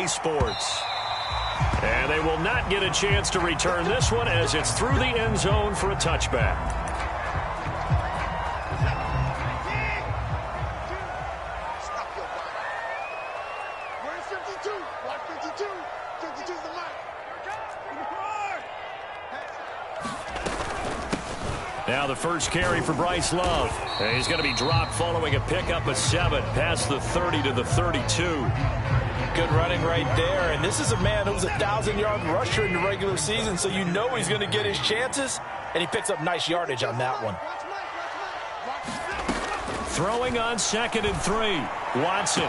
Sports. And they will not get a chance to return this one as it's through the end zone for a touchback. Now the first carry for Bryce Love. And he's going to be dropped following a pickup of 7 past the 30 to the 32. Good running right there. And this is a man who was a 1,000-yard rusher in the regular season, so you know he's going to get his chances. And he picks up nice yardage on that one. Throwing on 2nd and 3. Watson.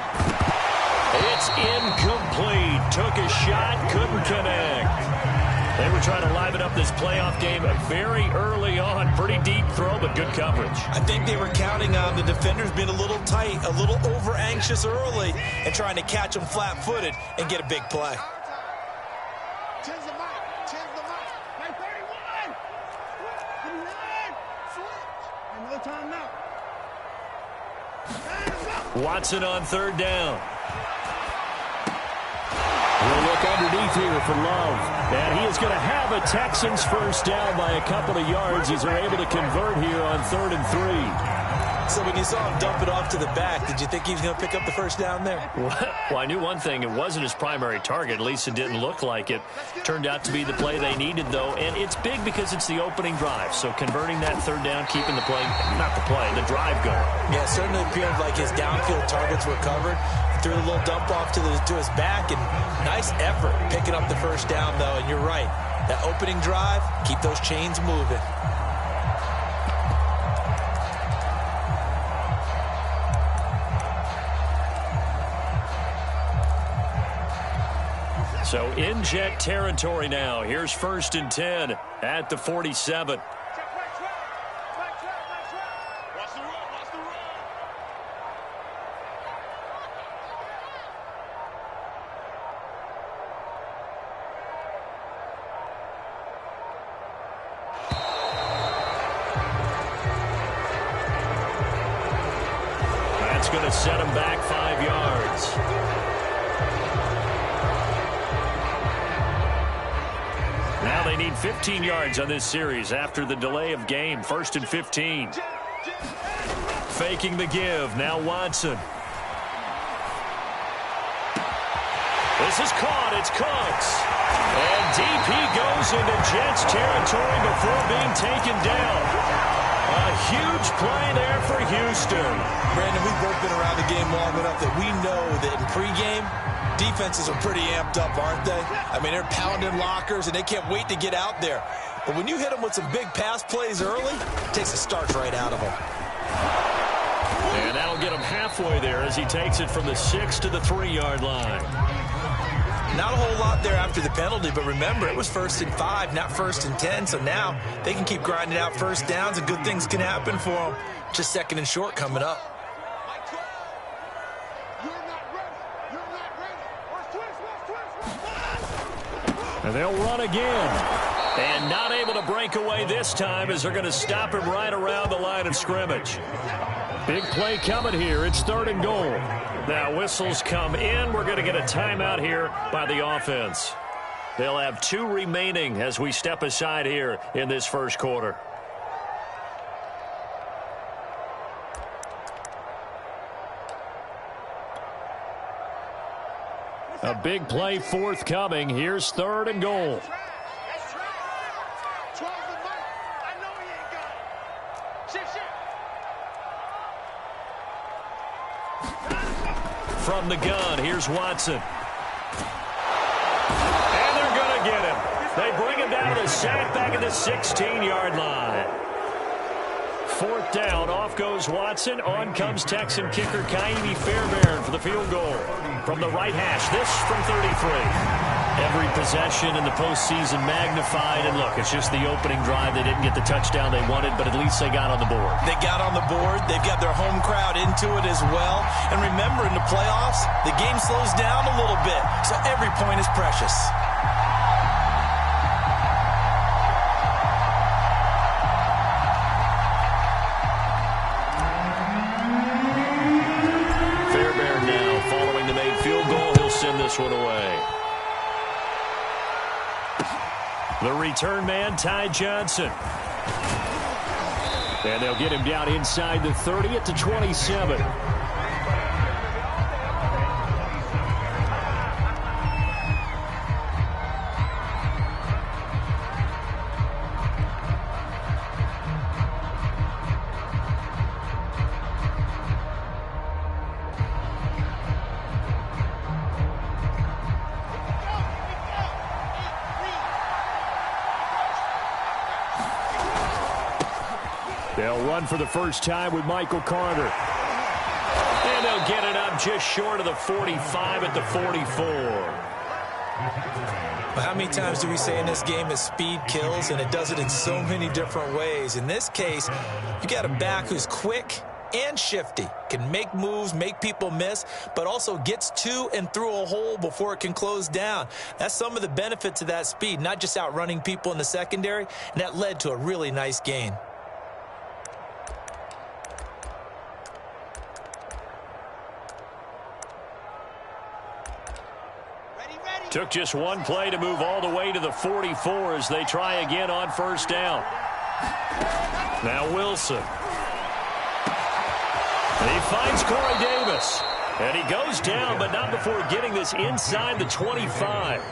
It's incomplete. Took a shot, couldn't connect. They were trying to liven up this playoff game very early on. Pretty deep throw, but good coverage. I think they were counting on the defenders being a little tight, a little over-anxious early, and trying to catch them flat-footed and get a big play. Watson on 3rd down. We'll look underneath here for Love. And he is going to have a Texans first down by a couple of yards as they're able to convert here on 3rd and 3. So when you saw him dump it off to the back, did you think he was going to pick up the first down there? Well, I knew one thing. It wasn't his primary target. At least it didn't look like it. Turned out to be the play they needed, though. And it's big because it's the opening drive. So converting that 3rd down, keeping the play, not the play, the drive going. Yeah, it certainly appeared like his downfield targets were covered. Threw a little dump off to his back, and nice effort picking up the first down, though. And you're right. That opening drive, keep those chains moving. So in Jet territory now. Here's 1st and 10 at the 47. That's going to set him back 5 yards. Now they need 15 yards on this series after the delay of game. 1st and 15. Faking the give. Now Watson. This is caught. It's Cooks. And DP goes into Jets territory before being taken down. A huge play there for Houston. Brandon, we've both been around the game long enough that we know that in pregame, defenses are pretty amped up, aren't they? I mean, they're pounding lockers, and they can't wait to get out there. But when you hit them with some big pass plays early, it takes the starch right out of them. And that'll get him halfway there as he takes it from the 6 to the 3-yard line. Not a whole lot there after the penalty, but remember, it was 1st and 5, not 1st and 10. So now they can keep grinding out first downs, and good things can happen for them. Just 2nd and short coming up. And they'll run again. And not able to break away this time as they're going to stop him right around the line of scrimmage. Big play coming here. It's 3rd and goal. Now whistles come in. We're going to get a timeout here by the offense. They'll have 2 remaining as we step aside here in this first quarter. A big play forthcoming. Here's 3rd and goal. From the gun, here's Watson. And they're going to get him. They bring him down to the sack back at the 16-yard line. 4th down, off goes Watson. On comes Texan kicker Kaimi Fairbairn for the field goal. From the right hash, this from 33. Every possession in the postseason magnified. And look, it's just the opening drive. They didn't get the touchdown they wanted, but at least they got on the board. They got on the board. They've got their home crowd into it as well. And remember, in the playoffs, the game slows down a little bit, so every point is precious. Fairbairn now following the made field goal. He'll send this one away. away. The return man, Ty Johnson. And they'll get him down inside the 30 at the 27. They'll run for the first time with Michael Carter. And they'll get it up just short of the 45 at the 44. Well, how many times do we say in this game that speed kills, and it does it in so many different ways? In this case, you got a back who's quick and shifty, can make moves, make people miss, but also gets to and through a hole before it can close down. That's some of the benefits of that speed, not just outrunning people in the secondary, and that led to a really nice gain. Took just one play to move all the way to the 44 as they try again on first down. Now Wilson. He finds Corey Davis. And he goes down, but not before getting this inside the 25.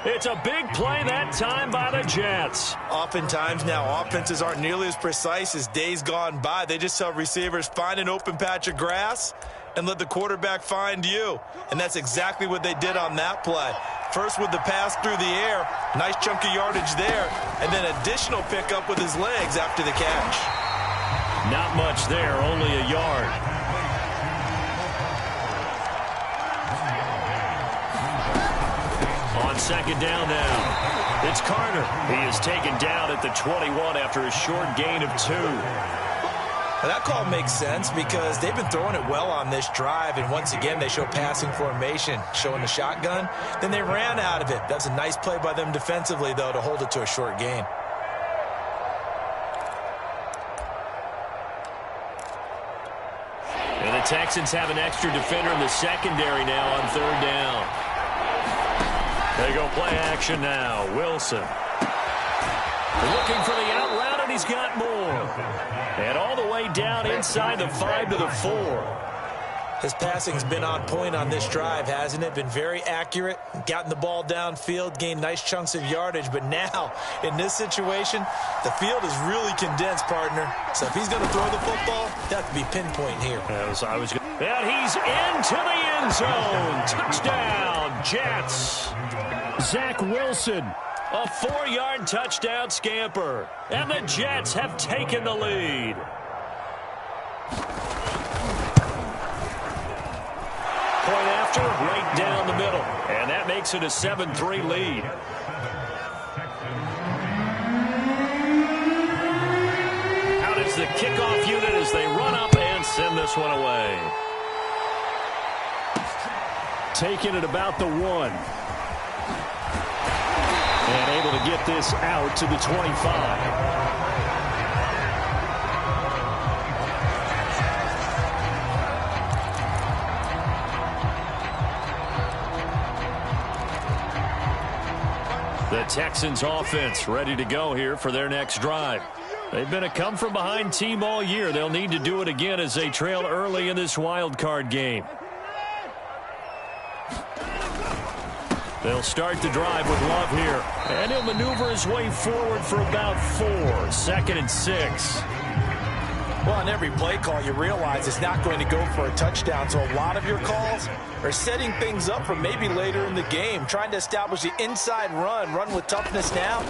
It's a big play that time by the Jets. Oftentimes now, offenses aren't nearly as precise as days gone by. They just tell receivers, find an open patch of grass and let the quarterback find you. And that's exactly what they did on that play. First with the pass through the air, nice chunk of yardage there, and then additional pickup with his legs after the catch. Not much there, only a yard. On second down now, it's Carter. He is taken down at the 21 after a short gain of 2. Well, that call makes sense because they've been throwing it well on this drive, and once again they show passing formation, showing the shotgun. Then they ran out of it. That's a nice play by them defensively, though, to hold it to a short gain. And the Texans have an extra defender in the secondary now on third down. They go play action now. Wilson looking for the out route, and he's got more. And all the way down inside the 5 to the 4. His passing's been on point on this drive, hasn't it? Been very accurate, gotten the ball downfield, gained nice chunks of yardage. But now, in this situation, the field is really condensed, partner. So if he's going to throw the football, that would be pinpoint here. And he's into the end zone. Touchdown, Jets. Zach Wilson, a 4-yard touchdown scamper. And the Jets have taken the lead. Point after, right down the middle. And that makes it a 7-3 lead. Out is the kickoff unit as they run up and send this one away. Taking it about the 1. And able to get this out to the 25. The Texans offense ready to go here for their next drive. They've been a come-from-behind team all year. They'll need to do it again as they trail early in this wild card game. They'll start the drive with Love here. And he'll maneuver his way forward for about 4. 2nd and 6. Well, on every play call, you realize it's not going to go for a touchdown. So a lot of your calls are setting things up for maybe later in the game, trying to establish the inside run with toughness now,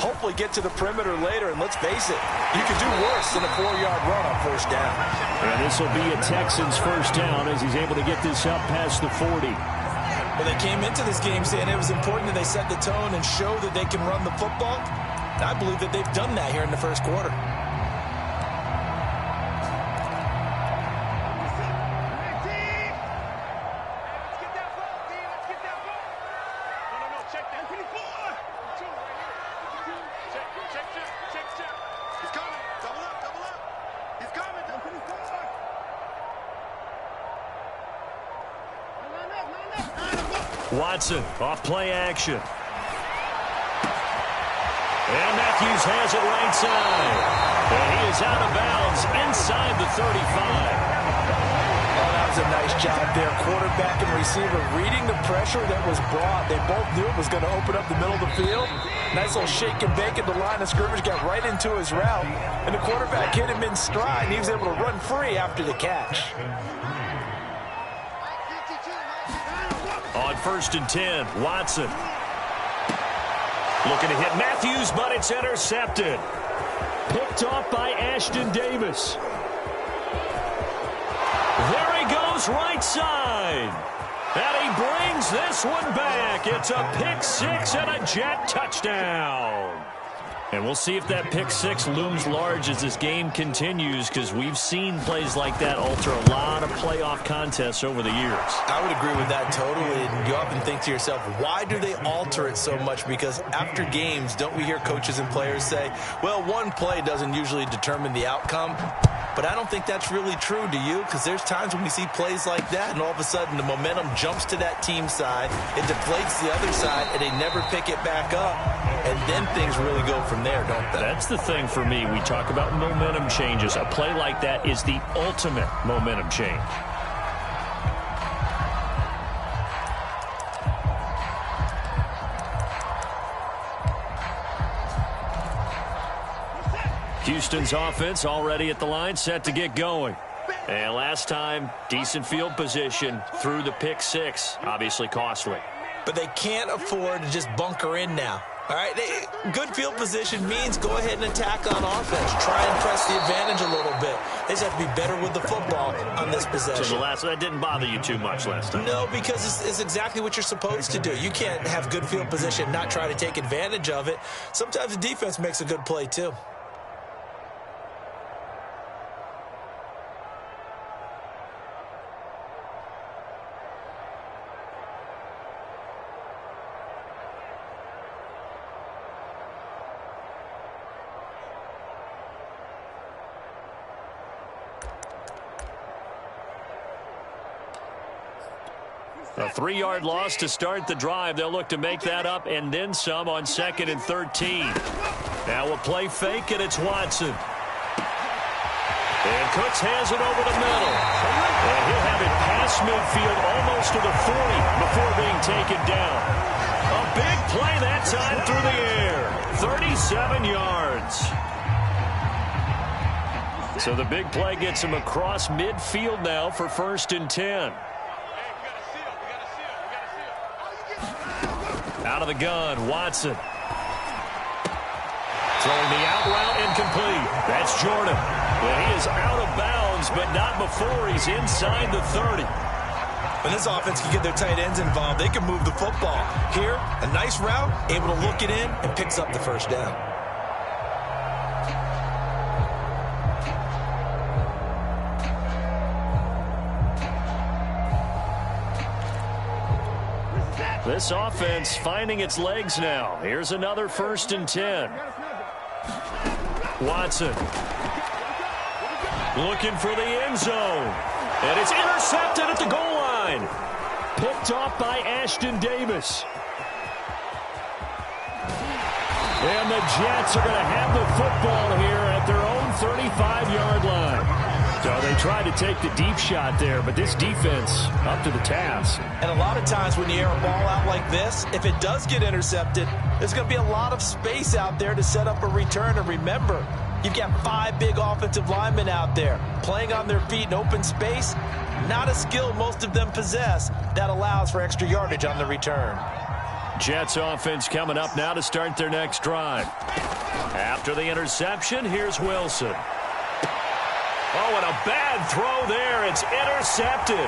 hopefully get to the perimeter later. And let's face it, you could do worse than a 4-yard run on first down. And this will be a Texans first down as he's able to get this up past the 40. Well, they came into this game saying it was important that they set the tone and show that they can run the football. I believe that they've done that here in the first quarter. Watson off play action. And Matthews has it right side. And he is out of bounds inside the 35. Oh, that was a nice job there. Quarterback and receiver reading the pressure that was brought. They both knew it was going to open up the middle of the field. Nice little shake and bake at the line of scrimmage. Got right into his route. And the quarterback hit him in stride. And he was able to run free after the catch. On 1st and 10, Watson. Looking to hit Matthews, but it's intercepted. Picked off by Ashton Davis. There he goes right side. And he brings this one back. It's a pick six and a Jet touchdown. And we'll see if that pick six looms large as this game continues, because we've seen plays like that alter a lot of playoff contests over the years. I would agree with that totally. And you often think to yourself, why do they alter it so much? Because after games, don't we hear coaches and players say, well, one play doesn't usually determine the outcome? But I don't think that's really true, do you? Because there's times when we see plays like that, and all of a sudden the momentum jumps to that team side, it deflates the other side, and they never pick it back up. And then things really go from there, don't they? That's the thing for me. We talk about momentum changes. A play like that is the ultimate momentum change. Houston's offense already at the line, set to get going. And last time, decent field position through the pick six. Obviously costly. But they can't afford to just bunker in now. All right, good field position means go ahead and attack on offense. Try and press the advantage a little bit. They just have to be better with the football on this possession. So that didn't bother you too much last time? No, because it's exactly what you're supposed to do. You can't have good field position and not try to take advantage of it. Sometimes the defense makes a good play too. A 3-yard loss to start the drive. They'll look to make that up and then some on 2nd and 13. Now a play fake, and it's Watson. And Cooks has it over the middle. And he'll have it past midfield almost to the 40 before being taken down. A big play that time through the air. 37 yards. So the big play gets him across midfield now for 1st and 10. Out of the gun, Watson. Throwing the out route incomplete. That's Jordan. Well, he is out of bounds, but not before he's inside the 30. When this offense can get their tight ends involved, they can move the football. Here, a nice route, able to look it in, and picks up the first down. This offense finding its legs now. Here's another 1st and 10. Watson looking for the end zone. And it's intercepted at the goal line. Picked off by Ashton Davis. And the Jets are going to have the football here at their own 35-yard line. So they tried to take the deep shot there, but this defense up to the task. And a lot of times when you air a ball out like this, if it does get intercepted, there's going to be a lot of space out there to set up a return. And remember, you've got 5 big offensive linemen out there playing on their feet in open space. Not a skill most of them possess that allows for extra yardage on the return. Jets offense coming up now to start their next drive. After the interception, here's Wilson. Oh, and a bad throw there. It's intercepted.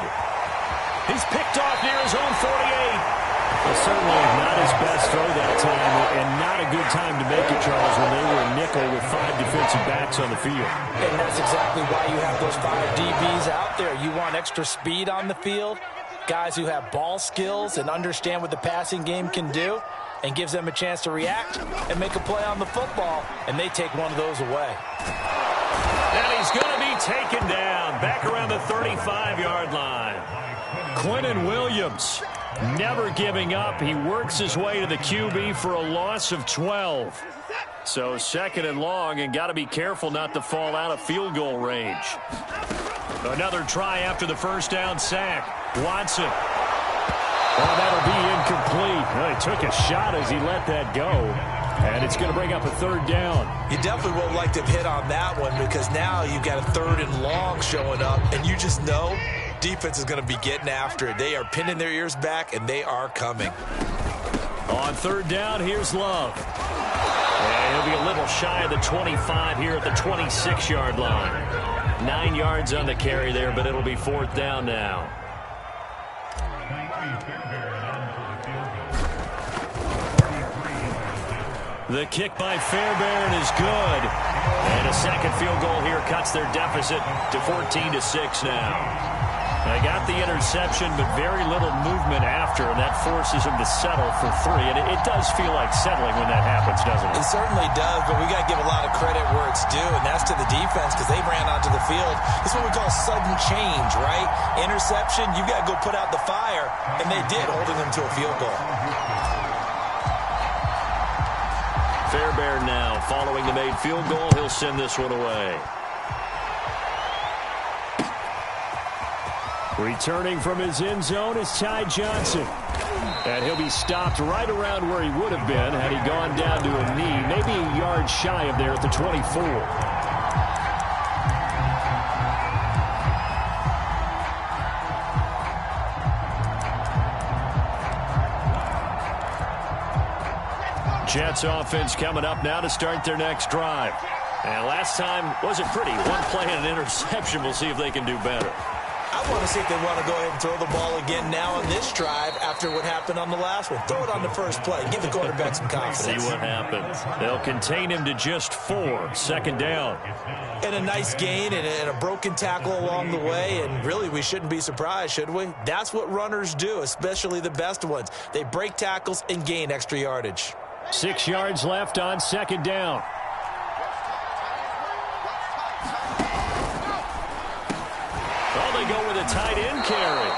He's picked off near his own 48. Well, certainly not his best throw that time, and not a good time to make it, Charles, when they were a nickel with 5 defensive backs on the field. And that's exactly why you have those 5 DBs out there. You want extra speed on the field, guys who have ball skills and understand what the passing game can do, and gives them a chance to react and make a play on the football, and they take one of those away. And he's going to be taken down back around the 35-yard line. Quinnen Williams, never giving up. He works his way to the QB for a loss of 12. So 2nd and long, and got to be careful not to fall out of field goal range. Another try after the first down sack. Watson. Oh, that'll be incomplete. Well, he took a shot as he let that go. And it's going to bring up a 3rd down. You definitely would like to hit on that one, because now you've got a 3rd and long showing up, and you just know defense is going to be getting after it. They are pinning their ears back, and they are coming. On 3rd down, here's Love. And he'll be a little shy of the 25 here at the 26-yard line. 9 yards on the carry there, but it'll be 4th down now. The kick by Fairbairn is good. And a second field goal here cuts their deficit to 14-6 now. They got the interception, but very little movement after, and that forces them to settle for 3. And it does feel like settling when that happens, doesn't it? It certainly does, but we got to give a lot of credit where it's due, and that's to the defense, because they ran onto the field. This is what we call sudden change, right? Interception, you've got to go put out the fire, and they did, holding them to a field goal. Fairbairn now following the made field goal. He'll send this one away. Returning from his end zone is Ty Johnson. And he'll be stopped right around where he would have been had he gone down to a knee, maybe a yard shy of there at the 24. Jets offense coming up now to start their next drive. And last time wasn't pretty. One play and an interception. We'll see if they can do better. I want to see if they want to go ahead and throw the ball again now on this drive after what happened on the last one. Throw it on the first play. Give the quarterback some confidence. See what happens. They'll contain him to just 4. 2nd down. And a nice gain and a broken tackle along the way. And really, we shouldn't be surprised, should we? That's what runners do, especially the best ones. They break tackles and gain extra yardage. 6 yards left on 2nd down. Well, they go with a tight end carry.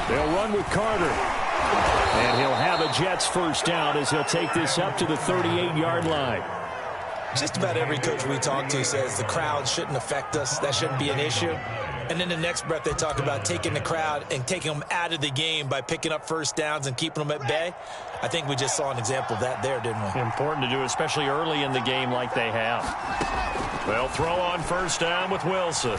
They'll run with Carter. And he'll have a Jets first down as he'll take this up to the 38-yard line. Just about every coach we talk to says the crowd shouldn't affect us. That shouldn't be an issue. And then the next breath they talk about taking the crowd and taking them out of the game by picking up first downs and keeping them at bay. I think we just saw an example of that there, didn't we? Important to do, especially early in the game like they have. They'll throw on first down with Wilson.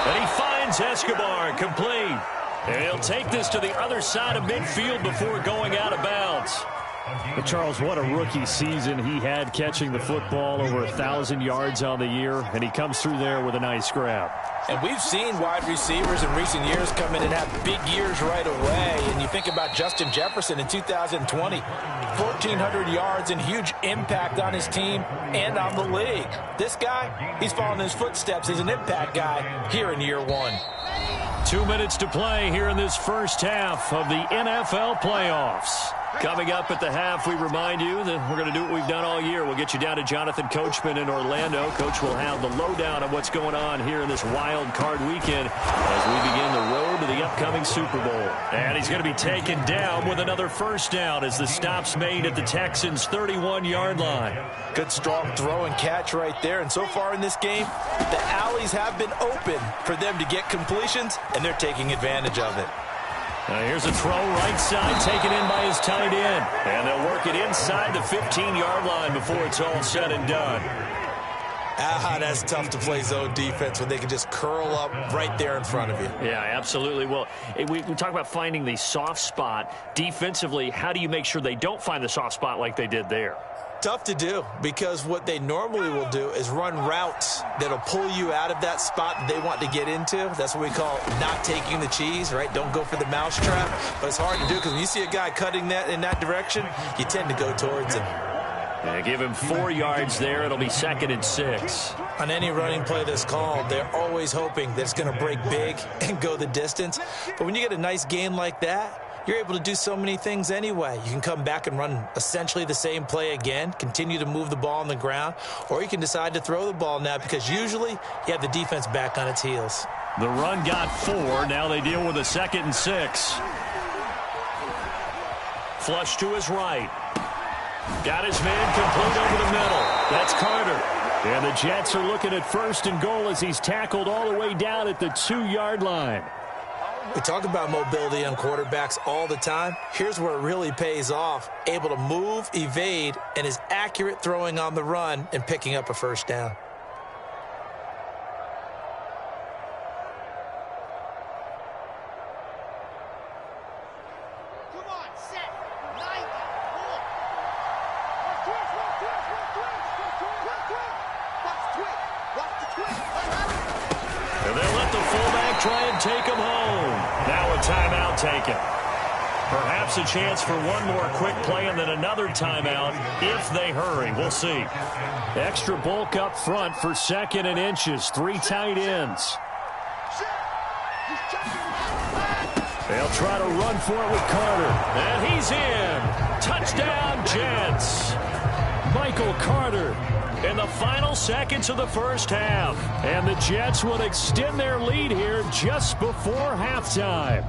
And he finds Escobar, complete. And he'll take this to the other side of midfield before going out of bounds. But Charles, what a rookie season he had, catching the football over 1,000 yards on the year, and he comes through there with a nice grab. And we've seen wide receivers in recent years come in and have big years right away. And you think about Justin Jefferson in 2020, 1,400 yards and huge impact on his team and on the league. This guy, he's following his footsteps as an impact guy here in year 1. 2 minutes to play here in this first half of the NFL playoffs. Coming up at the half, we remind you that we're going to do what we've done all year. We'll get you down to Jonathan Coachman in Orlando. Coach will have the lowdown of what's going on here in this wild card weekend as we begin the road to the upcoming Super Bowl. And he's going to be taken down with another first down as the stop's made at the Texans' 31-yard line. Good strong throw and catch right there. And so far in this game, the alleys have been open for them to get completions, and they're taking advantage of it. Now here's a throw right side, taken in by his tight end. And they'll work it inside the 15-yard line before it's all said and done. That's tough to play zone defense when they can just curl up right there in front of you. Yeah, absolutely. Well, we talk about finding the soft spot. Defensively, how do you make sure they don't find the soft spot like they did there? Tough to do, because what they normally will do is run routes that'll pull you out of that spot that they want to get into. That's what we call not taking the cheese, right? Don't go for the mousetrap. But it's hard to do because when you see a guy cutting that in that direction, you tend to go towards him. Yeah, give him 4 yards there. It'll be 2nd and 6. On any running play that's called, they're always hoping that it's going to break big and go the distance. But when you get a nice gain like that, you're able to do so many things anyway. You can come back and run essentially the same play again, continue to move the ball on the ground, or you can decide to throw the ball now because usually you have the defense back on its heels. The run got 4. Now they deal with a 2nd and 6. Flush to his right. Got his man complete over the middle. That's Carter. And the Jets are looking at 1st and goal as he's tackled all the way down at the 2-yard line. We talk about mobility on quarterbacks all the time. Here's where it really pays off. Able to move, evade, and is accurate throwing on the run and picking up a 1st down. And they'll let the fullback try and take him home. Now a timeout taken. Perhaps a chance for one more quick play and then another timeout if they hurry. We'll see. Extra bulk up front for 2nd and inches. 3 tight ends. They'll try to run for it with Carter. And he's in. Touchdown, Jets. Michael Carter in the final seconds of the 1st half. And the Jets would extend their lead here just before halftime.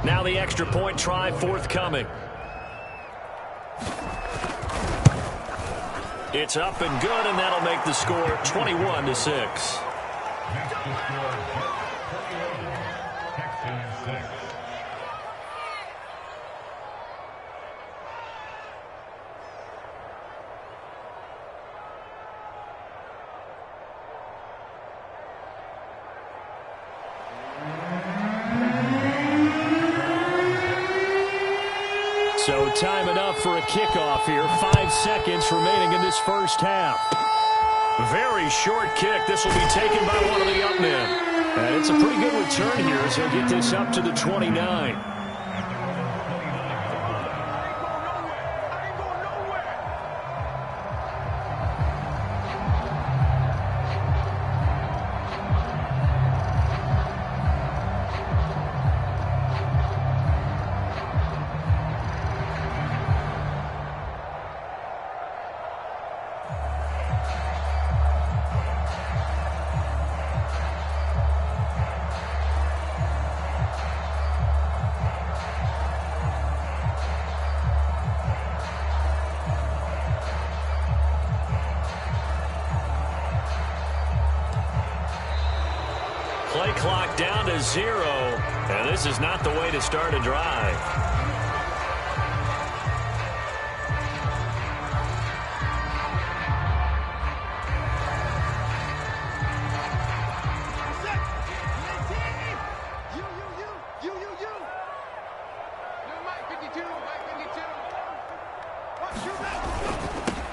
Now the extra point try forthcoming. It's up and good, and that'll make the score 21-6. So time enough for a kickoff here. 5 seconds remaining in this 1st half. Very short kick. This will be taken by one of the up men. And it's a pretty good return here as he'll get this up to the 29. Play clock down to 0, and this is not the way to start a drive.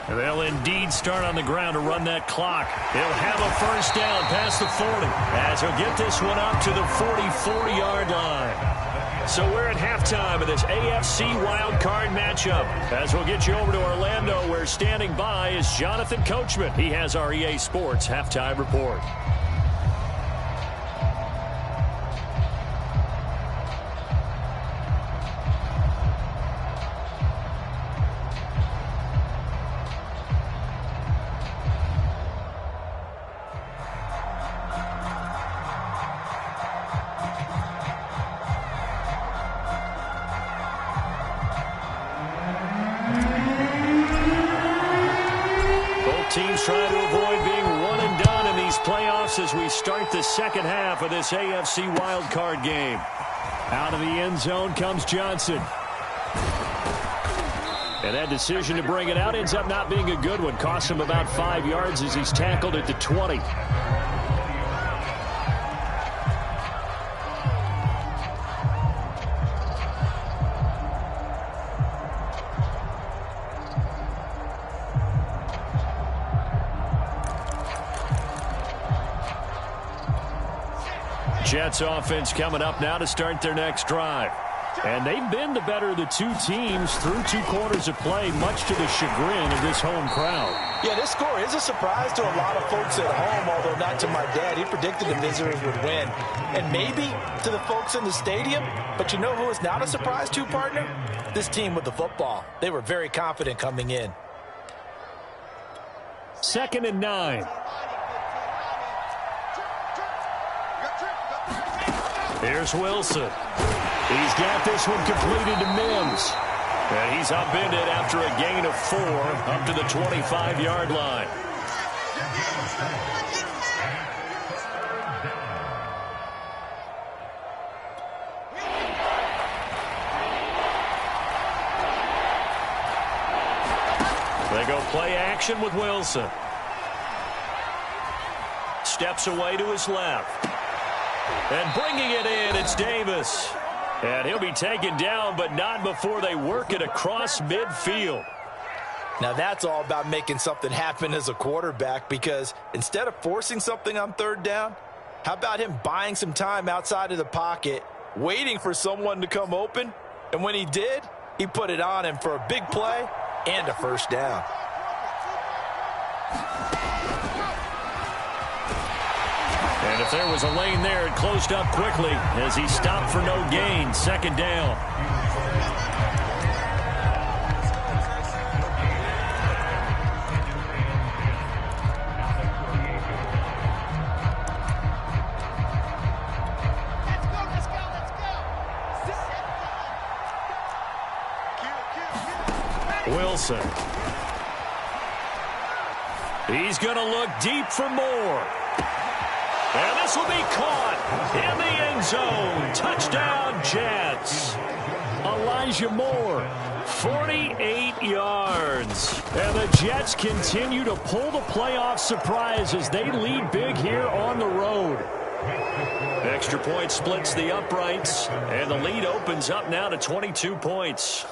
And they'll indeed start on the ground to run that clock. They'll have a 1st down past the 40 as he'll get this one up to the 44-yard line. So we're at halftime of this AFC wildcard matchup. As we'll get you over to Orlando, where standing by is Jonathan Coachman. He has our EA Sports halftime report. Teams trying to avoid being one and done in these playoffs as we start the 2nd half of this AFC wildcard game. Out of the end zone comes Johnson. And that decision to bring it out ends up not being a good one. Costs him about 5 yards as he's tackled at the 20. Jets offense coming up now to start their next drive. And they've been the better of the two teams through 2 quarters of play, much to the chagrin of this home crowd. Yeah, this score is a surprise to a lot of folks at home, although not to my dad. He predicted the visitors would win. And maybe to the folks in the stadium, but you know who is not a surprise to, partner? This team with the football. They were very confident coming in. 2nd and 9. Here's Wilson. He's got this one completed to Mims. And he's upended after a gain of 4 up to the 25-yard line. They go play action with Wilson. Steps away to his left. And bringing it in, it's Davis. And he'll be taken down, but not before they work it across midfield. Now that's all about making something happen as a quarterback, because instead of forcing something on 3rd down, how about him buying some time outside of the pocket, waiting for someone to come open, and when he did, he put it on him for a big play and a 1st down. And if there was a lane there, it closed up quickly as he stopped for no gain. 2nd down. Wilson. He's going to look deep for more. And this will be caught in the end zone. Touchdown, Jets. Elijah Moore, 48 yards. And the Jets continue to pull the playoff surprise as they lead big here on the road. Extra point splits the uprights, and the lead opens up now to 22 points.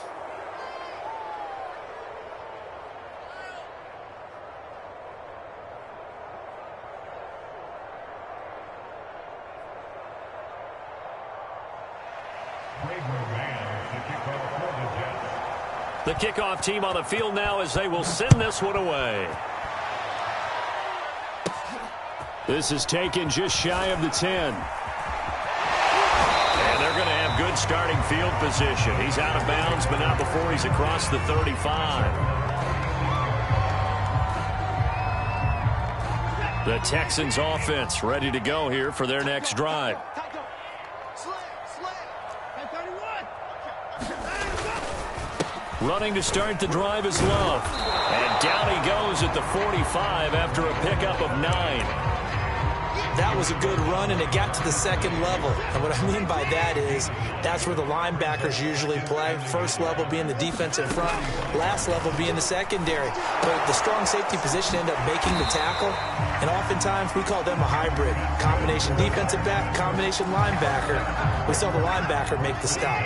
The kickoff team on the field now as they will send this one away. This is taken just shy of the 10. And they're going to have good starting field position. He's out of bounds, but not before he's across the 35. The Texans offense ready to go here for their next drive. Running to start the drive is Love. And down he goes at the 45 after a pickup of 9. That was a good run, and it got to the 2nd level. And what I mean by that is that's where the linebackers usually play. 1st level being the defensive front, last level being the secondary. But the strong safety position ended up making the tackle, and oftentimes we call them a hybrid. Combination defensive back, combination linebacker. We saw the linebacker make the stop.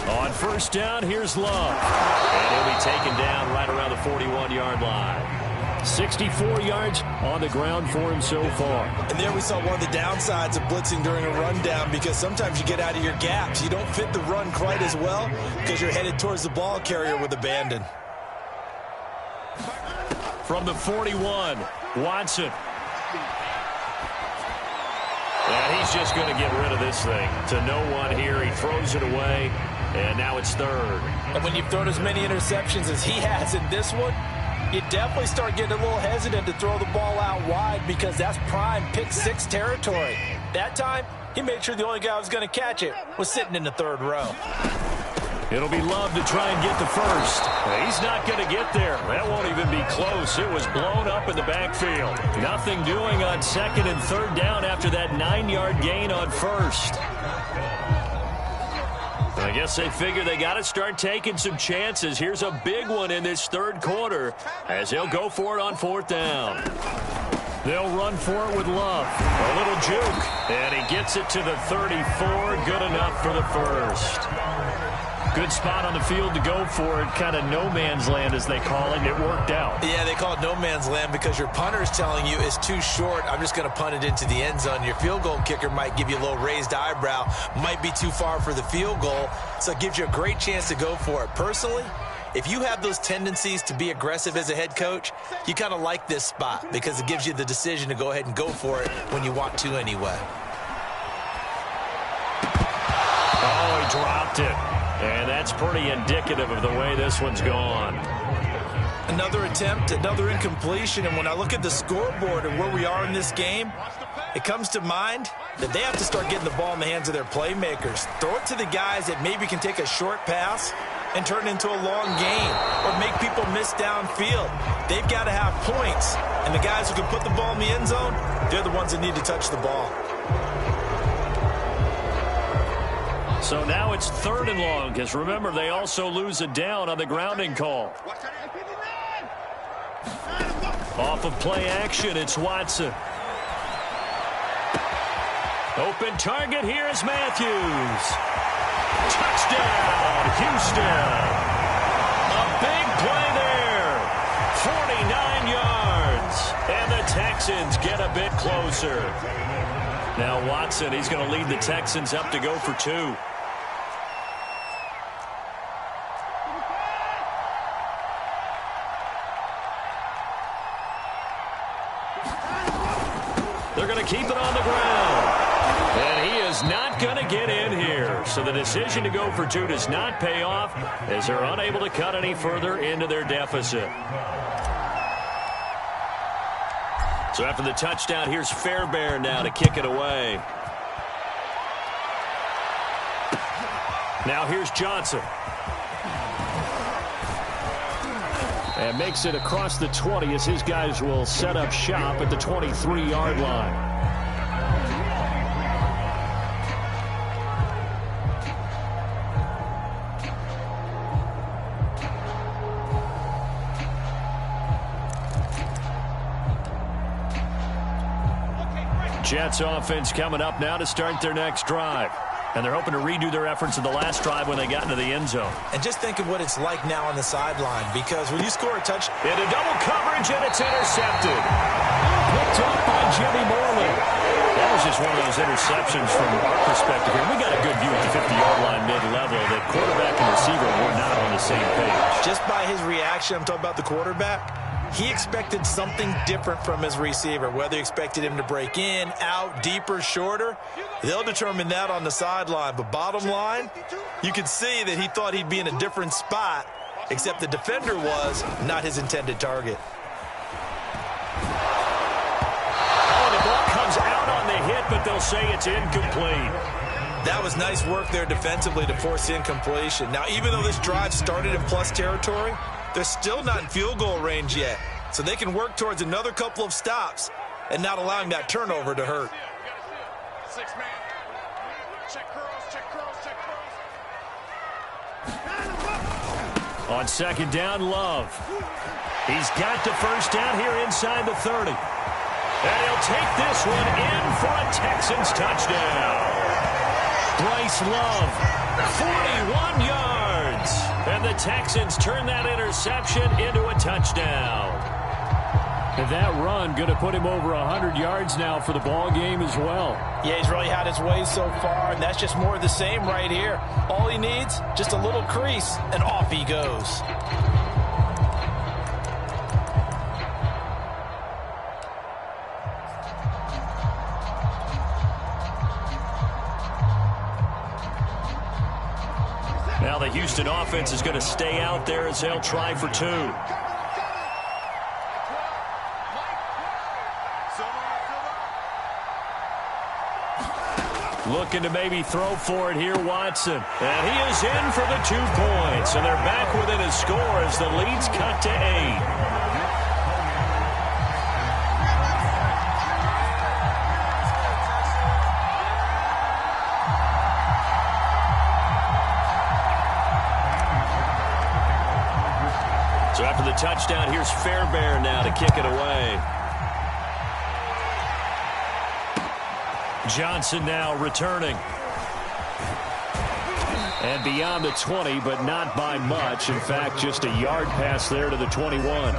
On 1st down, here's Love. And he'll be taken down right around the 41-yard line. 64 yards on the ground for him so far. And there we saw one of the downsides of blitzing during a rundown, because sometimes you get out of your gaps. You don't fit the run quite as well because you're headed towards the ball carrier with abandon. From the 41, Watson. And he's just going to get rid of this thing. To no one here. He throws it away. And now it's 3rd. And when you've thrown as many interceptions as he has in this one, you definitely start getting a little hesitant to throw the ball out wide, because that's prime pick 6 territory. That time, he made sure the only guy who was going to catch it was sitting in the 3rd row. It'll be Love to try and get the 1st. He's not going to get there. That won't even be close. It was blown up in the backfield. Nothing doing on 2nd and 3rd down after that 9-yard gain on 1st. I guess they figure they got to start taking some chances. Here's a big one in this 3rd quarter as they'll go for it on 4th down. They'll run for it with Love. A little juke, and he gets it to the 34. Good enough for the 1st. Good spot on the field to go for it. Kind of no man's land, as they call it. It worked out. Yeah, they call it no man's land because your punter's telling you it's too short. I'm just going to punt it into the end zone. Your field goal kicker might give you a little raised eyebrow. Might be too far for the field goal. So it gives you a great chance to go for it. Personally, if you have those tendencies to be aggressive as a head coach, you kind of like this spot because it gives you the decision to go ahead and go for it when you want to anyway. Oh, he dropped it. And that's pretty indicative of the way this one's gone. Another attempt, another incompletion, and when I look at the scoreboard and where we are in this game, it comes to mind that they have to start getting the ball in the hands of their playmakers. Throw it to the guys that maybe can take a short pass and turn it into a long gain or make people miss downfield. They've got to have points, and the guys who can put the ball in the end zone, they're the ones that need to touch the ball. So now it's 3rd and long, because remember, they also lose a down on the grounding call. Off of play action, it's Watson. Open target, here is Matthews. Touchdown, Houston. A big play there. 49 yards. And the Texans get a bit closer. Now Watson, he's going to lead the Texans up to go for 2. They're going to keep it on the ground. And he is not going to get in here. So the decision to go for 2 does not pay off as they're unable to cut any further into their deficit. So after the touchdown, here's Fairbairn now to kick it away. Now here's Johnson. And makes it across the 20 as his guys will set up shop at the 23-yard line. Jets offense coming up now to start their next drive. And they're hoping to redo their efforts in the last drive when they got into the end zone. And just think of what it's like now on the sideline, because when you score a touchdown, into double coverage, and it's intercepted. Picked up by Jimmy Moreland. That was just one of those interceptions from our perspective here. We got a good view at the 50-yard line mid-level that quarterback and receiver were not on the same page. Just by his reaction, I'm talking about the quarterback, he expected something different from his receiver. Whether he expected him to break in, out, deeper, shorter, they'll determine that on the sideline. But bottom line, you can see that he thought he'd be in a different spot, except the defender was not his intended target. Oh, the ball comes out on the hit, but they'll say it's incomplete. That was nice work there defensively to force incompletion. Now, even though this drive started in plus territory, they're still not in field goal range yet, so they can work towards another couple of stops and not allowing that turnover to hurt. On 2nd down, Love. He's got the first down here inside the 30. And he'll take this one in for a Texans touchdown. Bryce Love, 41 yards. And the Texans turn that interception into a touchdown. And that run going to put him over 100 yards now for the ball game as well. Yeah, he's really had his way so far, and that's just more of the same right here. All he needs, just a little crease, and off he goes. Now the Houston offense is going to stay out there as they'll try for 2. Looking to maybe throw for it here, Watson. And he is in for the 2 points. And they're back within a score as the lead's cut to 8. So after the touchdown, here's Fairbairn now to kick it away. Johnson now returning. And beyond the 20, but not by much. In fact, just a yard pass there to the 21.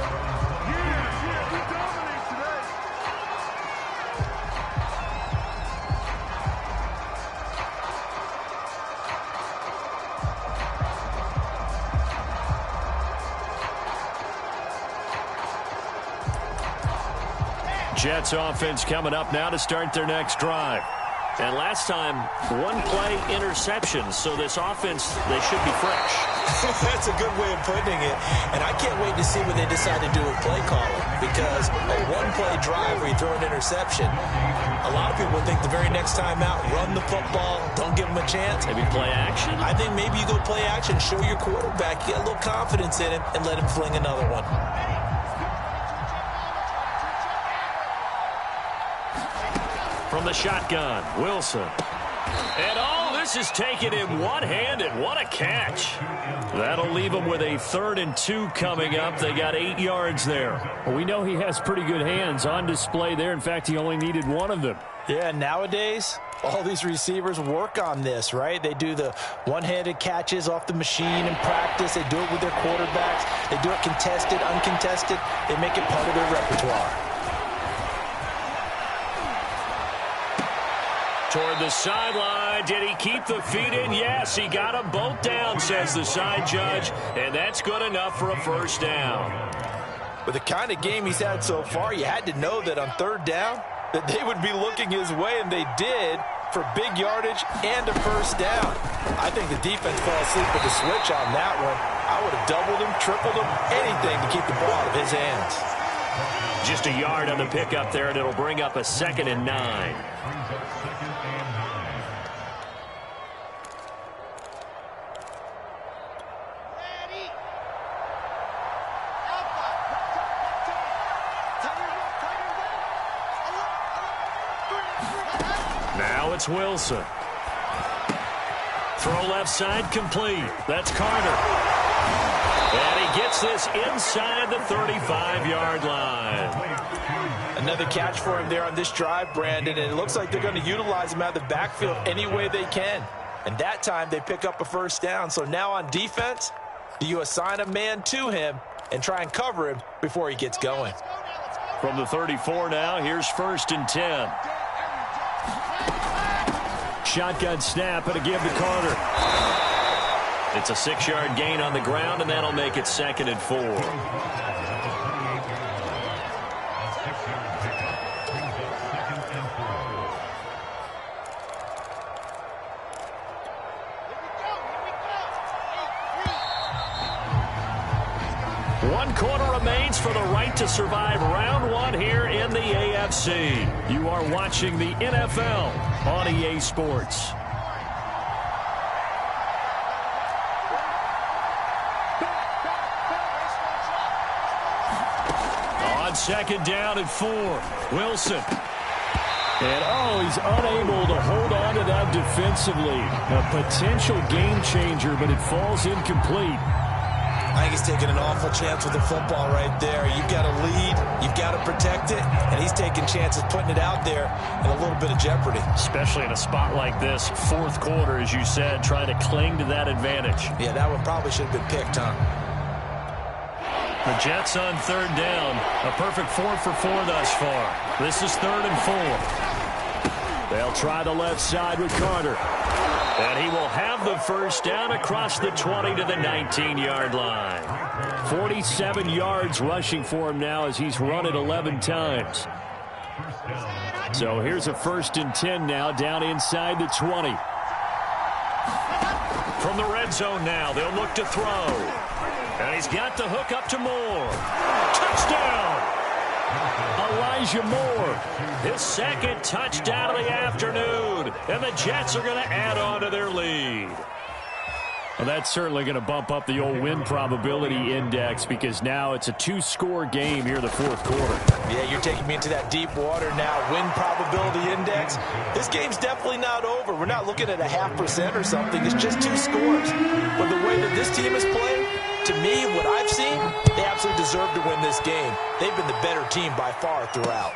Jets offense coming up now to start their next drive. And last time, one-play interception. So this offense, they should be fresh. That's a good way of putting it. And I can't wait to see what they decide to do with play calling. Because a one-play drive where you throw an interception, a lot of people think the very next time out, run the football, don't give them a chance. Maybe play action? I think maybe you go play action, show your quarterback, get a little confidence in him, and let him fling another one. From the shotgun, Wilson. And this is taken in one-handed. What a catch. That'll leave them with a 3rd and 2 coming up. They got 8 yards there. Well, we know he has pretty good hands on display there. In fact, he only needed one of them. Yeah, nowadays, all these receivers work on this, right? They do the one-handed catches off the machine in practice. They do it with their quarterbacks. They do it contested, uncontested. They make it part of their repertoire. Toward the sideline. Did he keep the feet in? Yes, he got them both down, says the side judge. And that's good enough for a first down. With the kind of game he's had so far, you had to know that on 3rd down, that they would be looking his way, and they did, for big yardage and a first down. I think the defense fell asleep with the switch on that one. I would have doubled him, tripled him, anything to keep the ball out of his hands. Just a yard on the pickup there, and it'll bring up a 2nd and 9. Now it's Wilson. Throw left side complete. That's Carter. And he gets this inside the 35-yard line. Another catch for him there on this drive, Brandon, and it looks like they're going to utilize him out of the backfield any way they can. And that time they pick up a first down. So now on defense, do you assign a man to him and try and cover him before he gets going? From the 34 now, here's 1st and 10. Shotgun snap and a give to Carter. It's a 6-yard gain on the ground, and that'll make it 2nd and 4. One quarter remains for the right to survive round 1 here in the AFC. You are watching the NFL on EA Sports. On 2nd down and 4, Wilson. And he's unable to hold on to that defensively. A potential game changer, but it falls incomplete. I think he's taking an awful chance with the football right there. You've got to lead, you've got to protect it, and he's taking chances putting it out there in a little bit of jeopardy. Especially in a spot like this, 4th quarter, as you said, trying to cling to that advantage. Yeah, that one probably should have been picked, huh? The Jets on 3rd down, a perfect 4 for 4 thus far. This is 3rd and 4. They'll try the left side with Carter. And he will have the first down across the 20 to the 19-yard line. 47 yards rushing for him now as he's run it 11 times. So here's a 1st and 10 now down inside the 20. From the red zone now, they'll look to throw. And he's got the hook up to Moore. Touchdown! Elijah Moore, his 2nd touchdown of the afternoon. And the Jets are going to add on to their lead. Well, that's certainly going to bump up the old win probability index because now it's a 2-score game here in the 4th quarter. Yeah, you're taking me into that deep water now. Win probability index. This game's definitely not over. We're not looking at a 0.5% or something. It's just 2 scores. But the way that this team is playing, to me, what I've seen, they absolutely deserve to win this game. They've been the better team by far throughout.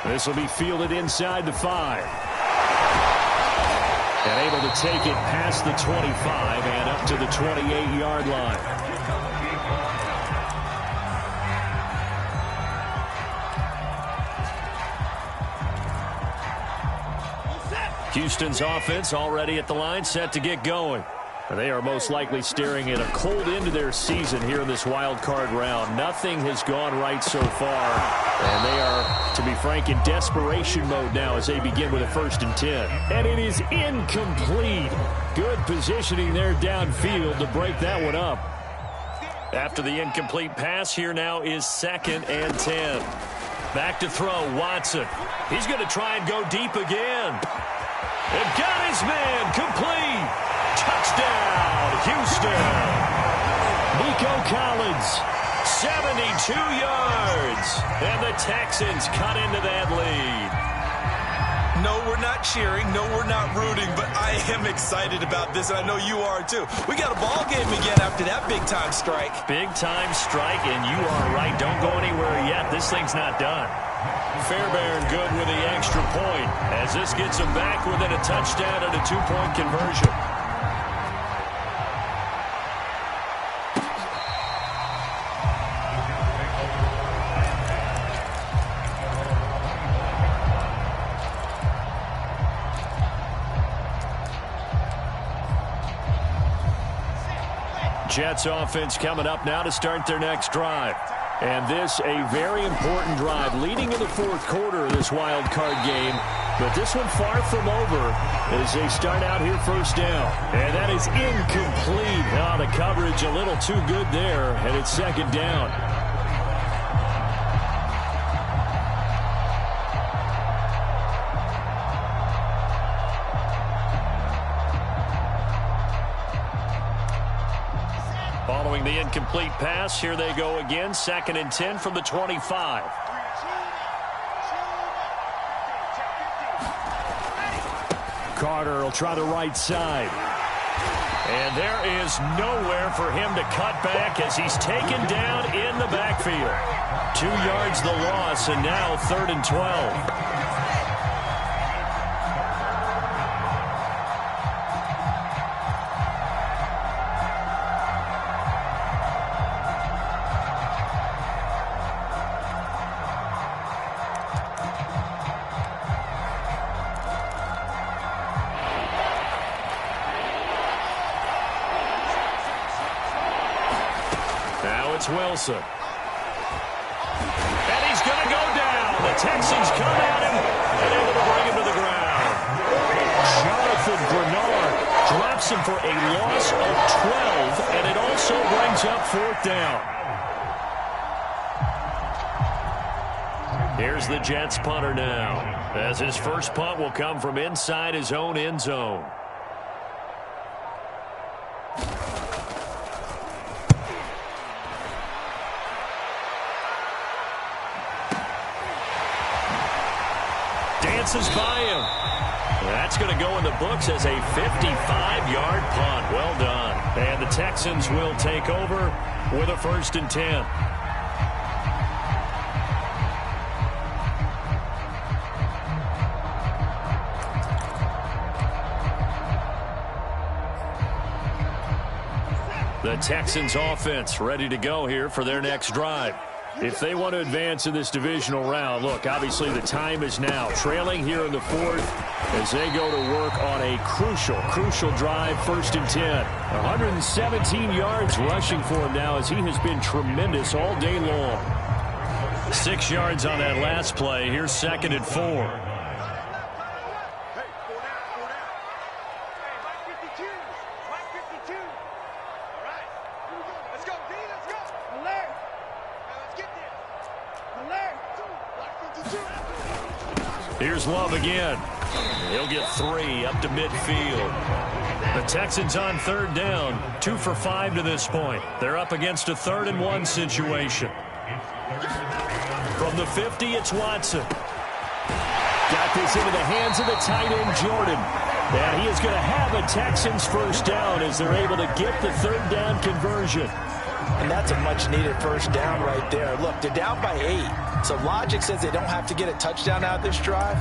This will be fielded inside the 5. And able to take it past the 25 and up to the 28-yard line. Houston's offense already at the line, set to get going. They are most likely staring at a cold end to their season here in this wild card round. Nothing has gone right so far, and they are, to be frank, in desperation mode now as they begin with a 1st and 10. And it is incomplete. Good positioning there downfield to break that one up. After the incomplete pass, here now is 2nd and 10. Back to throw, Watson. He's going to try and go deep again. And got his man, complete. Touchdown, Houston. Nico Collins, 72 yards. And the Texans cut into that lead. No, we're not cheering. No, we're not rooting. But I am excited about this, and I know you are too. We got a ball game again after that big-time strike. Big-time strike, and you are right. Don't go anywhere yet. This thing's not done. Fairbairn good with the extra point as this gets him back within a touchdown and a 2-point conversion. Jets offense coming up now to start their next drive. And this a very important drive leading in the 4th quarter of this wild card game. But this one far from over as they start out here 1st down. And that is incomplete. Oh, the coverage a little too good there, and it's 2nd down. Following the incomplete pass, here they go again. 2nd and 10 from the 25. Carter will try the right side. And there is nowhere for him to cut back as he's taken down in the backfield. 2 yards the loss, and now 3rd and 12. Wilson. And he's going to go down. The Texans come at him and able to bring him to the ground. Jonathan Bernard drops him for a loss of 12, and it also brings up 4th down. Here's the Jets punter now, as his first punt will come from inside his own end zone. Dances by him. That's going to go in the books as a 55-yard punt. Well done. And the Texans will take over with a 1st and 10. The Texans offense ready to go here for their next drive. If they want to advance in this divisional round, look, obviously the time is now. Trailing here in the 4th as they go to work on a crucial drive, 1st and 10. 117 yards rushing for him now as he has been tremendous all day long. 6 yards on that last play. Here's 2nd and 4. Here's Love again. He'll get 3 up to midfield. The Texans on 3rd down. 2 for 5 to this point. They're up against a 3rd and 1 situation. From the 50, it's Watson. Got this into the hands of the tight end, Jordan. And he is going to have a Texans 1st down as they're able to get the 3rd down conversion. And that's a much-needed 1st down right there. Look, they're down by 8. So logic says they don't have to get a touchdown out of this drive.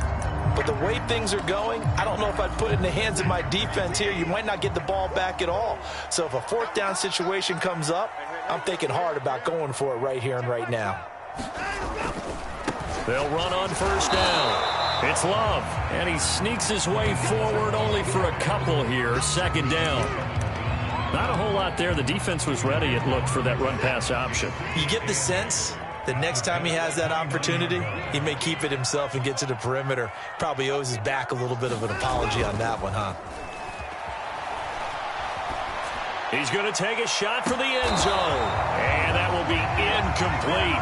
But the way things are going, I don't know if I'd put it in the hands of my defense here. You might not get the ball back at all. So if a fourth down situation comes up, I'm thinking hard about going for it right here and right now. They'll run on first down. It's Love, and he sneaks his way forward only for a couple here. Second down. Not a whole lot there. The defense was ready, it looked, for that run-pass option. You get the sense that next time he has that opportunity, he may keep it himself and get to the perimeter. Probably owes his back a little bit of an apology on that one, huh? He's going to take a shot for the end zone. And that will be incomplete.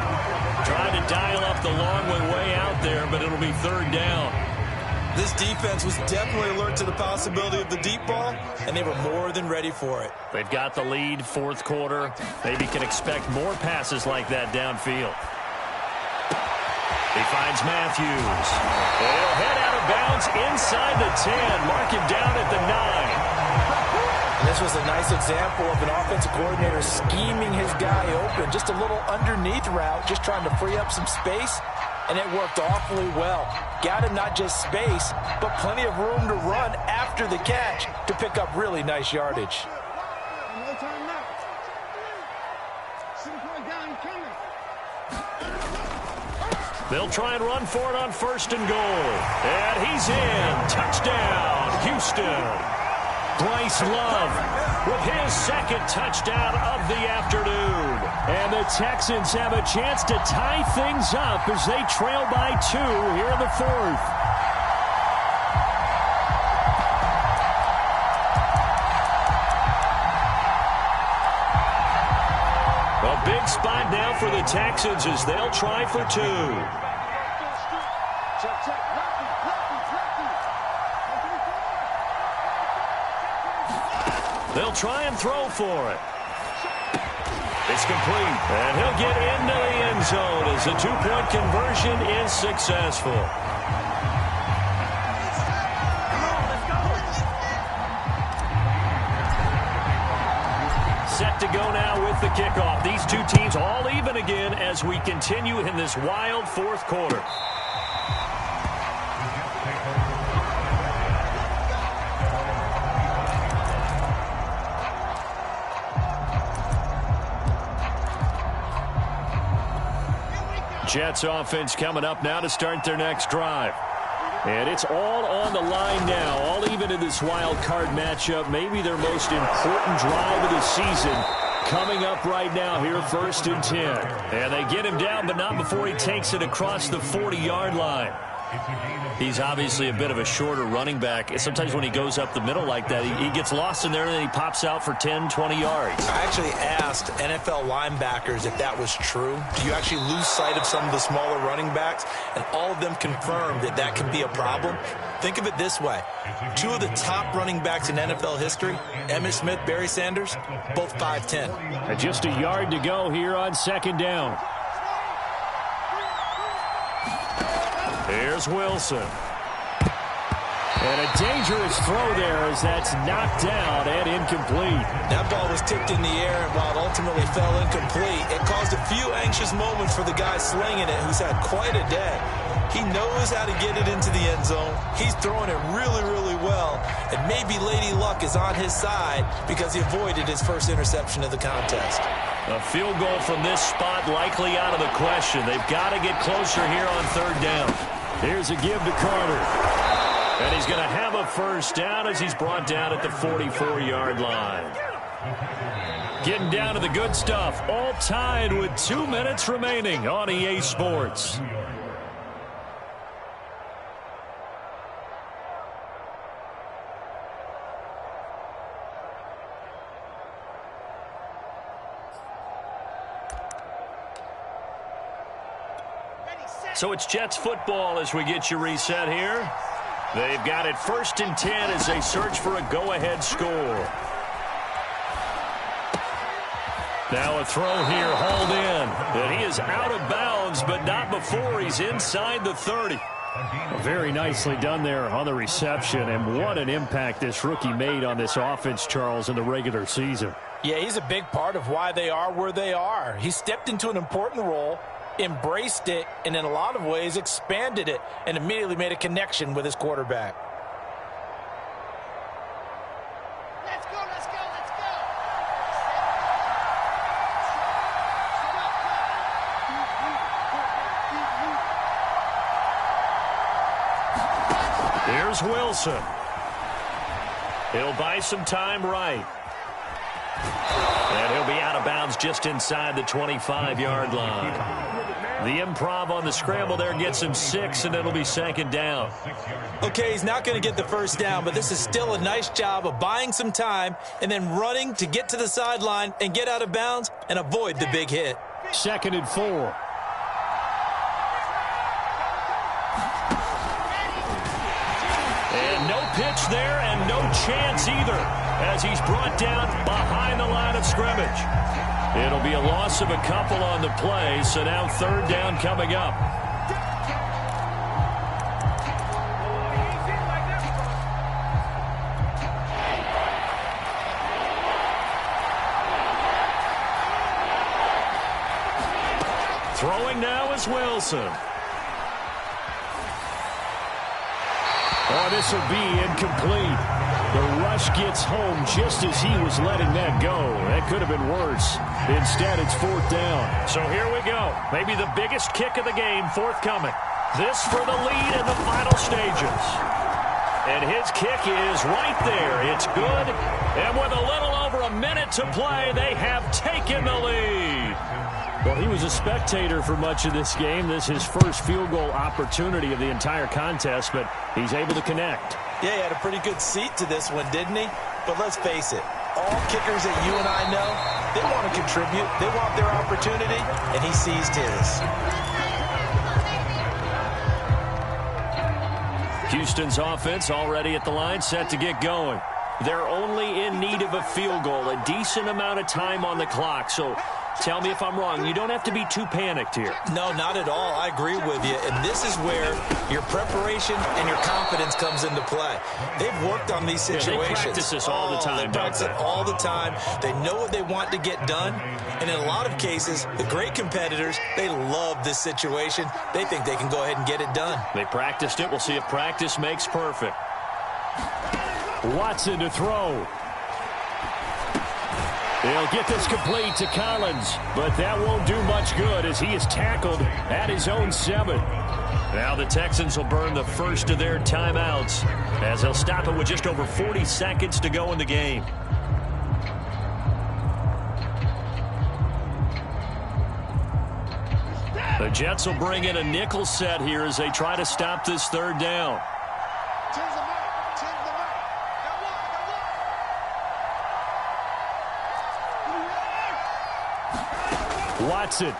Trying to dial up the long way out there, but it'll be third down. This defense was definitely alert to the possibility of the deep ball, and they were more than ready for it. They've got the lead, fourth quarter. Maybe can expect more passes like that downfield. He finds Matthews. He'll head out of bounds inside the 10. Mark him down at the 9. And this was a nice example of an offensive coordinator scheming his guy open. Just a little underneath route, just trying to free up some space, and it worked awfully well. Got him not just space, but plenty of room to run after the catch to pick up really nice yardage. They'll try and run for it on first and goal. And he's in. Touchdown, Houston. Bryce Love with his second touchdown of the afternoon. And the Texans have a chance to tie things up as they trail by 2 here in the fourth. A big spot now for the Texans as they'll try for 2. They'll try and throw for it. It's complete. And he'll get into the end zone as the two-point conversion is successful. Set to go now with the kickoff. These two teams all even again as we continue in this wild fourth quarter. Jets offense coming up now to start their next drive. And it's all on the line now, all even in this wild card matchup. Maybe their most important drive of the season coming up right now here, 1st and 10. And they get him down, but not before he takes it across the 40-yard line. He's obviously a bit of a shorter running back. Sometimes when he goes up the middle like that, he gets lost in there and then he pops out for 10, 20 yards. I actually asked NFL linebackers if that was true. Do you actually lose sight of some of the smaller running backs? And all of them confirmed that that can be a problem. Think of it this way. 2 of the top running backs in NFL history, Emmitt Smith, Barry Sanders, both 5'10". And just a yard to go here on second down. Here's Wilson. And a dangerous throw there as that's knocked down and incomplete. That ball was tipped in the air, and while it ultimately fell incomplete, it caused a few anxious moments for the guy slinging it, who's had quite a day. He knows how to get it into the end zone. He's throwing it really, really well. And maybe Lady Luck is on his side because he avoided his first interception of the contest. A field goal from this spot likely out of the question. They've got to get closer here on third down. Here's a give to Carter. And he's going to have a first down as he's brought down at the 44-yard line. Getting down to the good stuff. All tied with 2 minutes remaining on EA Sports. So it's Jets football as we get you reset here. They've got it 1st and 10 as they search for a go-ahead score. Now a throw here, hauled in. And he is out of bounds, but not before he's inside the 30. Very nicely done there on the reception, and what an impact this rookie made on this offense, Charles, in the regular season. Yeah, he's a big part of why they are where they are. He stepped into an important role, embraced it, and in a lot of ways expanded it and immediately made a connection with his quarterback. Let's go, let's go, let's go. Here's Wilson. He'll buy some time right. And he'll be out of bounds just inside the 25-yard line. The improv on the scramble there gets him 6, and it'll be 2nd down. Okay, he's not going to get the first down, but this is still a nice job of buying some time and then running to get to the sideline and get out of bounds and avoid the big hit. 2nd and 4. And no pitch there and no chance either as he's brought down behind the line of scrimmage. It'll be a loss of a couple on the play, so now 3rd down coming up. Throwing now is Wilson. Oh, this will be incomplete. The rush gets home just as he was letting that go. That could have been worse. Instead, it's 4th down. So here we go. Maybe the biggest kick of the game forthcoming. This for the lead in the final stages. And his kick is right there. It's good. And with a little over a minute to play, they have taken the lead. Well, he was a spectator for much of this game. This is his first field goal opportunity of the entire contest, but he's able to connect. Yeah, he had a pretty good seat to this one, didn't he? But let's face it, all kickers that you and I know, they want to contribute. They want their opportunity, and he seized his. Houston's offense already at the line, set to get going. They're only in need of a field goal, a decent amount of time on the clock. So tell me if I'm wrong. You don't have to be too panicked here. No, not at all. I agree with you. And this is where your preparation and your confidence comes into play. They've worked on these situations. Yeah, they practice this all the time. They practice it all the time. They know what they want to get done. And in a lot of cases, the great competitors, they love this situation. They think they can go ahead and get it done. They practiced it. We'll see if practice makes perfect. Watson to throw. They'll get this complete to Collins, but that won't do much good as he is tackled at his own 7. Now the Texans will burn the first of their timeouts as they'll stop it with just over 40 seconds to go in the game. The Jets will bring in a nickel set here as they try to stop this 3rd down. Watson. Over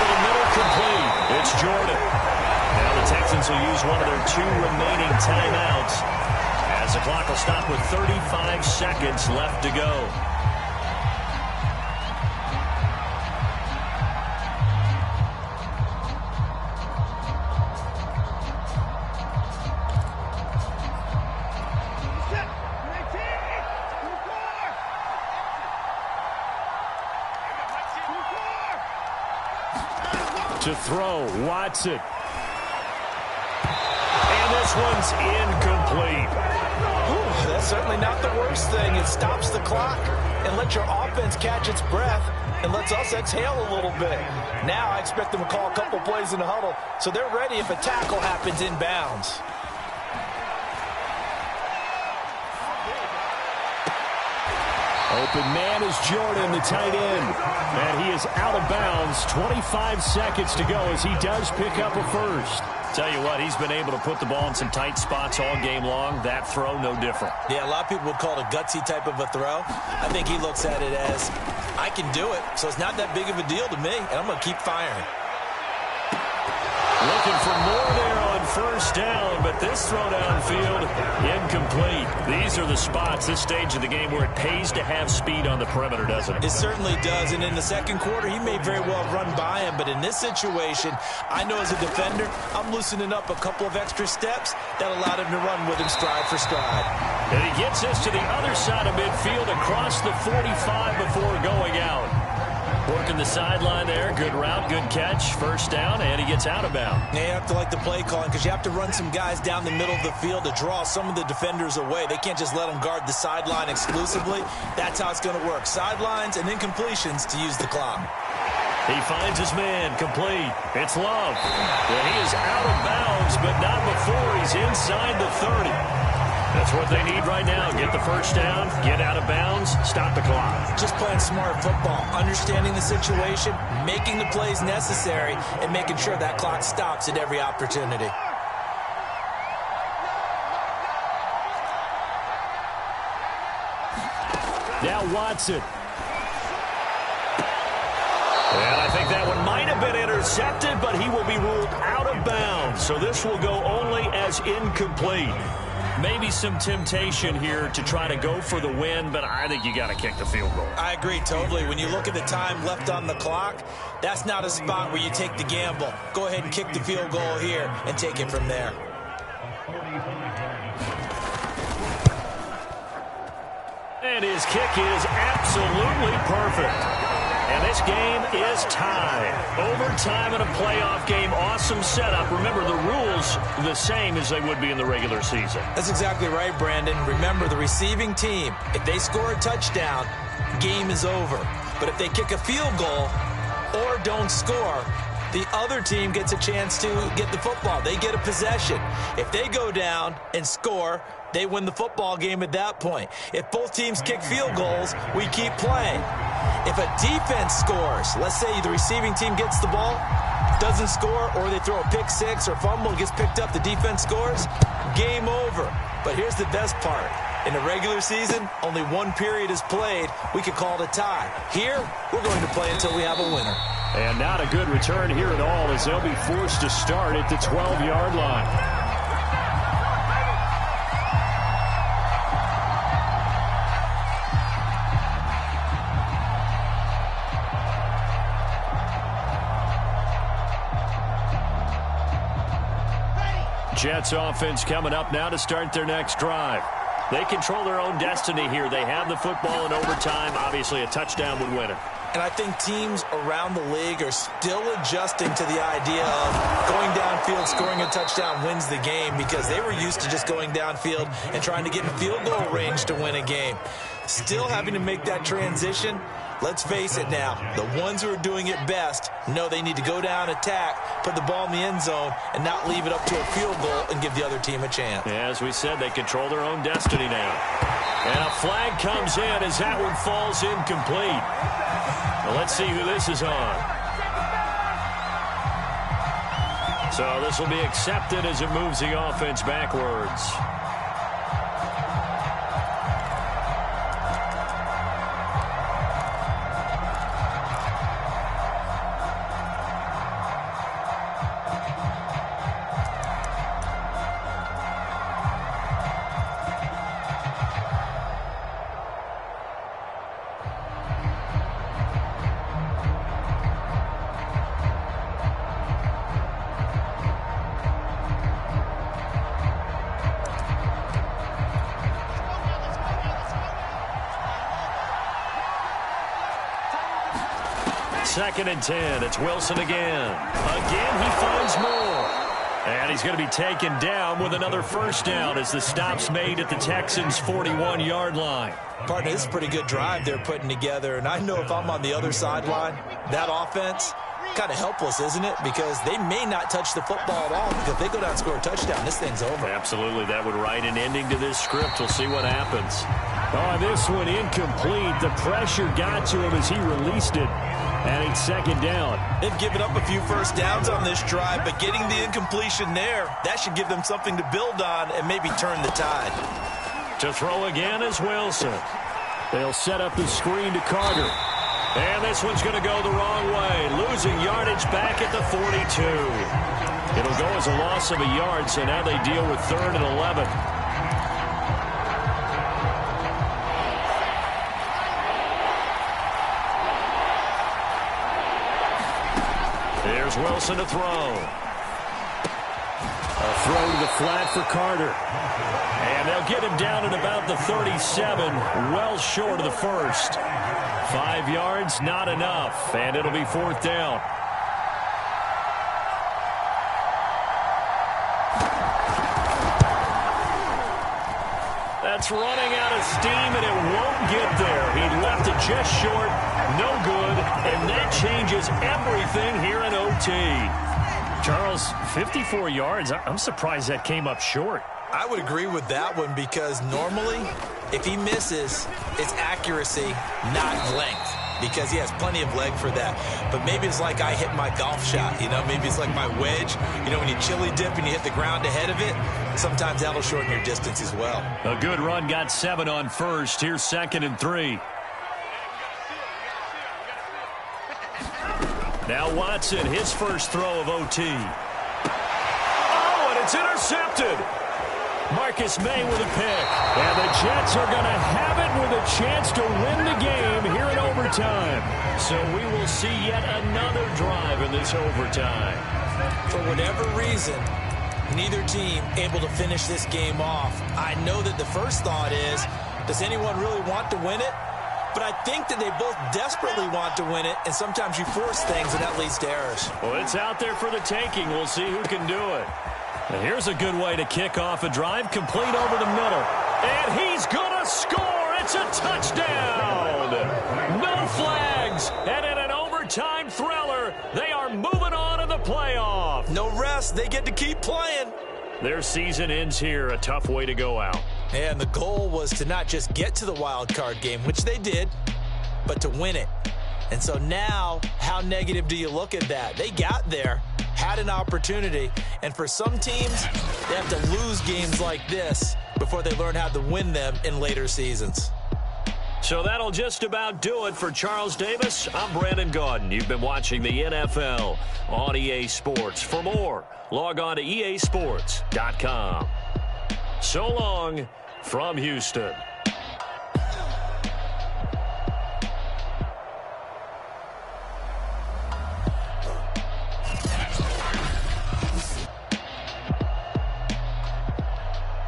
the middle, complete. It's Jordan. Now the Texans will use one of their 2 remaining timeouts as the clock will stop with 35 seconds left to go. To throw, Watson. And this one's incomplete. Whew, that's certainly not the worst thing. It stops the clock and lets your offense catch its breath and lets us exhale a little bit. Now I expect them to call a couple plays in the huddle so they're ready if a tackle happens inbounds. Open man is Jordan, the tight end. And he is out of bounds. 25 seconds to go as he does pick up a first. Tell you what, he's been able to put the ball in some tight spots all game long. That throw, no different. Yeah, a lot of people would call it a gutsy type of a throw. I think he looks at it as, I can do it, so it's not that big of a deal to me, and I'm going to keep firing. Looking for more there on first down, but this throw downfield, incomplete. These are the spots, this stage of the game, where it pays to have speed on the perimeter, doesn't it? It certainly does, and in the second quarter, he may very well run by him, but in this situation, I know as a defender, I'm loosening up a couple of extra steps that allowed him to run with him stride for stride. And he gets this to the other side of midfield across the 45 before going out. Working the sideline there. Good route, good catch. First down, and he gets out of bounds. Yeah, you have to like the play calling because you have to run some guys down the middle of the field to draw some of the defenders away. They can't just let them guard the sideline exclusively. That's how it's going to work. Sidelines and then completions to use the clock. He finds his man, complete. It's Love. Well, he is out of bounds, but not before he's inside the 30. That's what they need right now. Get the first down, get out of bounds, stop the clock. Just playing smart football, understanding the situation, making the plays necessary, and making sure that clock stops at every opportunity. Now Watson. And I think that one might have been intercepted, but he will be ruled out of bounds. So this will go only as incomplete. Maybe some temptation here to try to go for the win, but I think you got to kick the field goal. I agree totally. When you look at the time left on the clock, that's not a spot where you take the gamble. Go ahead and kick the field goal here and take it from there. And his kick is absolutely perfect. And this game is tied. Overtime in a playoff game. Awesome setup. Remember, the rules the same as they would be in the regular season. That's exactly right, Brandon. Remember, the receiving team, if they score a touchdown, game is over. But if they kick a field goal or don't score, the other team gets a chance to get the football. They get a possession. If they go down and score, they win the football game at that point. If both teams kick field goals, we keep playing. If a defense scores, let's say the receiving team gets the ball, doesn't score, or they throw a pick six or fumble, gets picked up, the defense scores, game over. But here's the best part. In the regular season, only one period is played. We could call it a tie. Here, we're going to play until we have a winner. And not a good return here at all as they'll be forced to start at the 12-yard line. Jets offense coming up now to start their next drive. They control their own destiny here. They have the football in overtime. Obviously, a touchdown would win it. And I think teams around the league are still adjusting to the idea of going downfield, scoring a touchdown wins the game because they were used to just going downfield and trying to get in field goal range to win a game. Still having to make that transition. Let's face it now, the ones who are doing it best know they need to go down, attack, put the ball in the end zone, and not leave it up to a field goal and give the other team a chance. Yeah, as we said, they control their own destiny now. And a flag comes in as that one falls incomplete. Well, let's see who this is on. So this will be accepted as it moves the offense backwards. Second and 10. It's Wilson again. Again, he finds more. And he's going to be taken down with another first down as the stop's made at the Texans' 41-yard line. Partner, this is a pretty good drive they're putting together. And I know if I'm on the other sideline, that offense, kind of helpless, isn't it? Because they may not touch the football at all. Because if they go down and score a touchdown, this thing's over. Absolutely. That would write an ending to this script. We'll see what happens. Oh, this one incomplete. The pressure got to him as he released it. And it's second down. They've given up a few first downs on this drive, but getting the incompletion there, that should give them something to build on and maybe turn the tide. To throw again is Wilson. They'll set up the screen to Carter. And this one's going to go the wrong way. Losing yardage back at the 42. It'll go as a loss of a yard, so now they deal with 3rd and 11. There's Wilson to throw. A throw to the flat for Carter. And they'll get him down at about the 37, well short of the first. 5 yards, not enough, and it'll be 4th down. That's running out of steam, and it won't get there. He left it just short, no good, and that changes everything here in OT. Charles, 54 yards. I'm surprised that came up short. I would agree with that one because normally, if he misses, it's accuracy, not length, because he has plenty of leg for that. But maybe it's like I hit my golf shot, you know, maybe it's like my wedge. You know, when you chili dip and you hit the ground ahead of it, sometimes that'll shorten your distance as well. A good run, got 7 on first. Here's 2nd and 3. Now Watson, his first throw of OT. Oh, and it's intercepted. Marcus May with a pick. And the Jets are going to have it with a chance to win the game here in overtime. So we will see yet another drive in this overtime. For whatever reason, neither team able to finish this game off. I know that the first thought is, does anyone really want to win it? But I think that they both desperately want to win it, and sometimes you force things, and that leads to errors. Well, it's out there for the taking. We'll see who can do it. And here's a good way to kick off a drive, complete over the middle. And he's going to score. It's a touchdown. No flags. And in an overtime thriller, they are moving on to the playoff. No rest. They get to keep playing. Their season ends here. A tough way to go out. And the goal was to not just get to the wild card game, which they did, but to win it. And so now, how negative do you look at that? They got there, had an opportunity, and for some teams, they have to lose games like this before they learn how to win them in later seasons. So that'll just about do it for Charles Davis. I'm Brandon Gaudin. You've been watching the NFL on EA Sports. For more, log on to easports.com. So long from Houston.